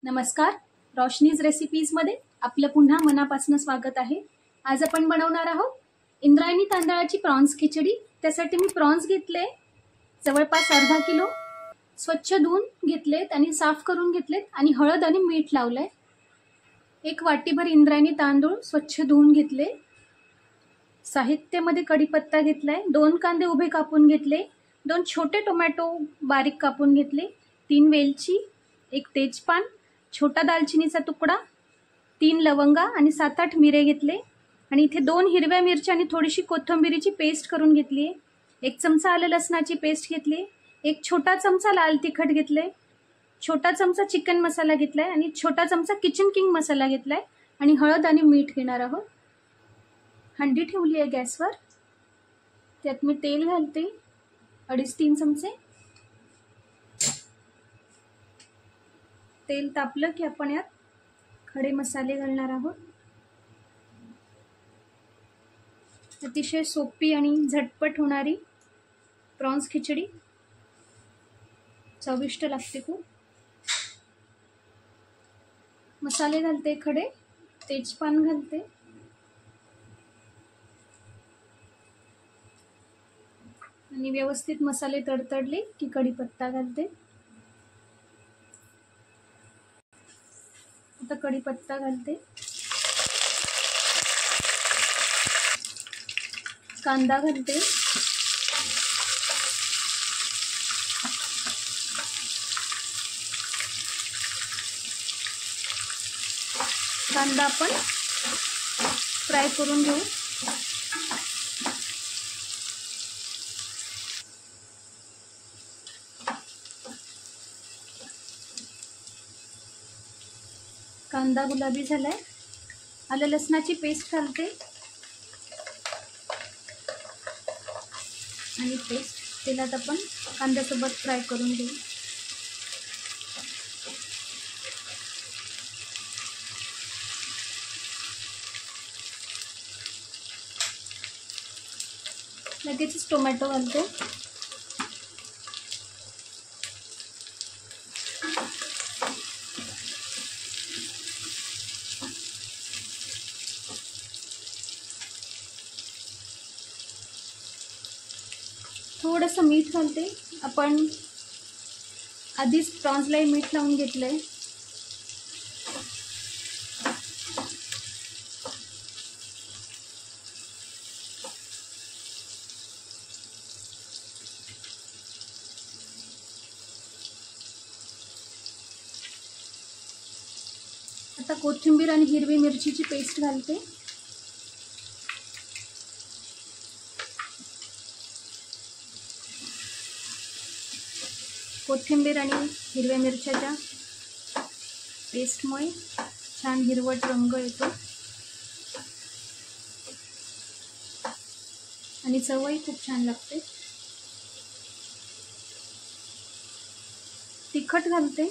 नमस्कार, रोशनीज रेसिपीजमध्ये आपलं पुन्हा मनापासून स्वागत आहे। आज आपण बनवणार आहोत इंद्रायणी तांदळाची प्रॉन्स खिचडी। त्यासाठी मी प्रॉन्स घेतले जवळपास अर्धा किलो, स्वच्छ धुवून घेतलेत आणि साफ करून घेतलेत आणि हळद आणि मीठ लावलंय। एक वाटीभर इंद्रायणी तांदूळ स्वच्छ धुवून घेतले। साहित्यामध्ये कढीपत्ता घेतलाय, 2 कांदे उभे कापून घेतले, 2 छोटे टोमॅटो बारीक कापून घेतले, 3 वेलची, 1 तेजपान, छोटा दालचिनीचा तुकडा, 3 लवंगा आणि 7-8 मिरे घेतले आणि इथे 2 हिरव्या मिरच्या आणि थोडीशी कोथिंबीरीची पेस्ट करून घेतली आहे। 1 चमचा आलं लसणाची पेस्ट घेतली, 1 छोटा चमचा लाल तिखट घेतले, छोटा चमचा चिकन मसाला घेतलाय आणि छोटा चमचा किचन किंग मसाला घेतलाय आणि हळद आणि मीठ घेणार आहोत। हंडी ठेवली आहे गॅसवर, त्यात मी तेल घालते 2.5-3 चमचे। तेल तापलं की आपण यात खडे मसाले घालणार आहोत। अतिशय सोपी आणि झटपट होणारी प्रॉन्स खिचडी, चविष्ट लागते खूप। मसाले घालते खडे, तेजपान घालते, आणि व्यवस्थित मसाले तडतडले की कढीपत्ता घालते। आता कढीपत्ता घालते, कांदा घालते, कांदा आपण फ्राय करून घेऊ। कांदा गुलाबी झालाय, आलं लसणाची पेस्ट घालते आणि पेस्ट तेलात आपण कांद्यासोबत फ्राय करून घेऊ। लगेचच टोमॅटो घालते, थोडंसं मीठ घालते। आपण आधीच प्रॉन्सला मीठ लावून घेतलंय। आता कोथिंबीर आणि हिरवी मिरचीची पेस्ट घालते, कोथिंबीर आणि हिरव्या मिरच्याच्या पेस्टमुळे छान हिरवट रंग येतो आणि चवही खूप छान लागते। तिखट घालते,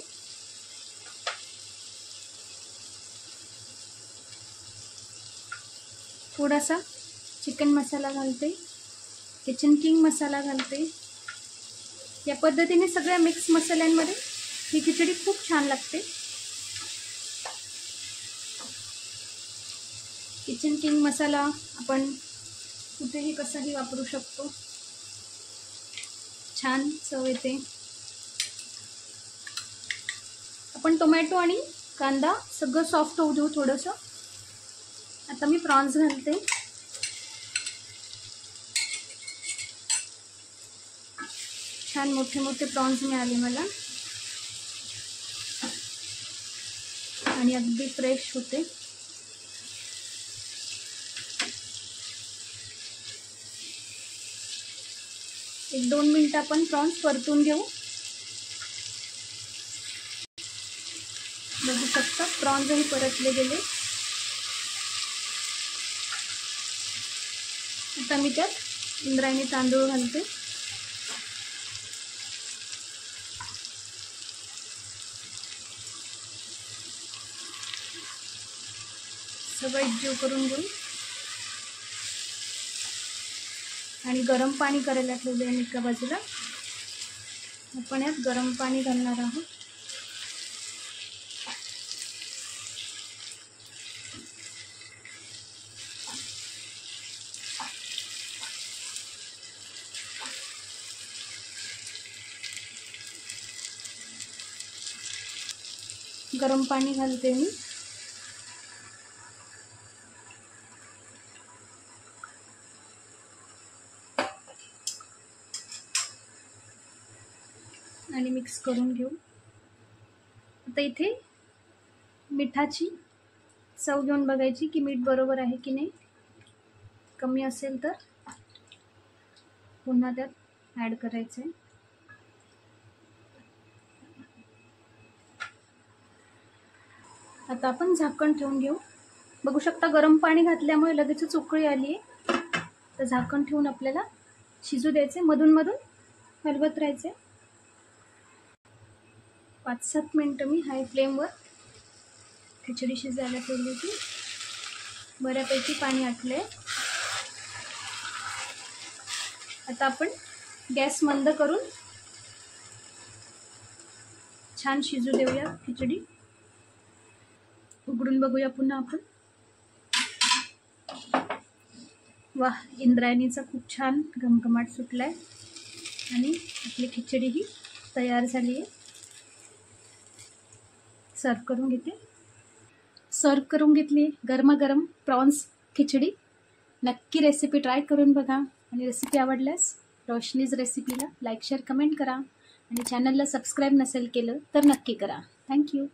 थोडासा चिकन मसाला घालते, किचन किंग मसाला घालते। या पद्धतीने सगळ्या मिक्स मसाल्यांमध्ये ही खिचडी खूप छान लागते। किचन किंग मसाला आपण कुठेही कसाही वापरू शकतो, छान चव येते। आपण टोमॅटो आणि कांदा सगळं सॉफ्ट होऊ देऊ थोडंसं। आता मी प्रॉन्स घालते, छान मोठे मोठे प्रॉन्स मिळाले मला आणि अगदी फ्रेश होते। एक 2 मिनिट आपण प्रॉन्स परतून घेऊ। बघू शकता प्रॉन्सही परतले गेले। आता मी त्यात इंद्रायणी तांदूळ घालते, सगळं एकजीव करून घेऊ आणि गरम पाणी करायला ठेवले आहे एका बाजूला। आपण यात गरम पाणी घालणार आहोत। गरम पाणी घालते मी. आणि मिक्स करून घेऊ. आता इथे मिठाची चव घेऊन बघायची की मीठ बरोबर आहे की नाही. कमी असेल तर पुन्हा त्यात ॲड करायचं आहे. आता आपण झाकण ठेवून घेऊ. बघू शकता गरम पाणी घातल्यामुळे लगेचच उकळी आली आहे. तर झाकण ठेवून आपल्याला शिजू द्यायचे. मधून मधून हलवत राहायचे. 5-7 मिनटं मी हाय फ्लेमवर खिचडी शिजायला ठेवली होती. बऱ्यापैकी पाणी आटले. आता आपण गॅस मंद करून छान शिजू देऊया खिचडी. उघडून बघूया पुन्हा आपण. वाह, इंद्रायणीचा खूप छान घमघमाट सुटलाय आणि आपली खिचडी ही तयार झाली आहे. सर्व करून घेते. सर्व करून घेतली गरमागरम प्रॉन्स खिचडी. नक्की रेसिपी ट्राय करून बघा आणि रेसिपी आवडल्यास रोशनीज रेसिपीला लाईक शेअर कमेंट करा आणि चॅनलला सबस्क्राईब नसेल केलं तर नक्की करा. थँक्यू.